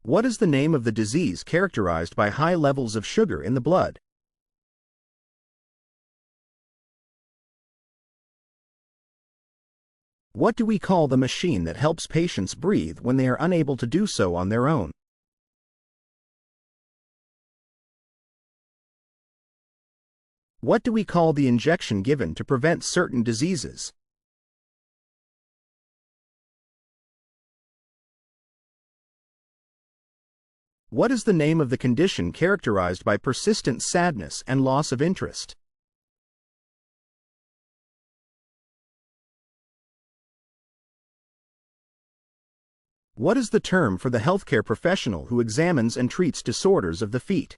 What is the name of the disease characterized by high levels of sugar in the blood? What do we call the machine that helps patients breathe when they are unable to do so on their own? What do we call the injection given to prevent certain diseases? What is the name of the condition characterized by persistent sadness and loss of interest? What is the term for the healthcare professional who examines and treats disorders of the feet?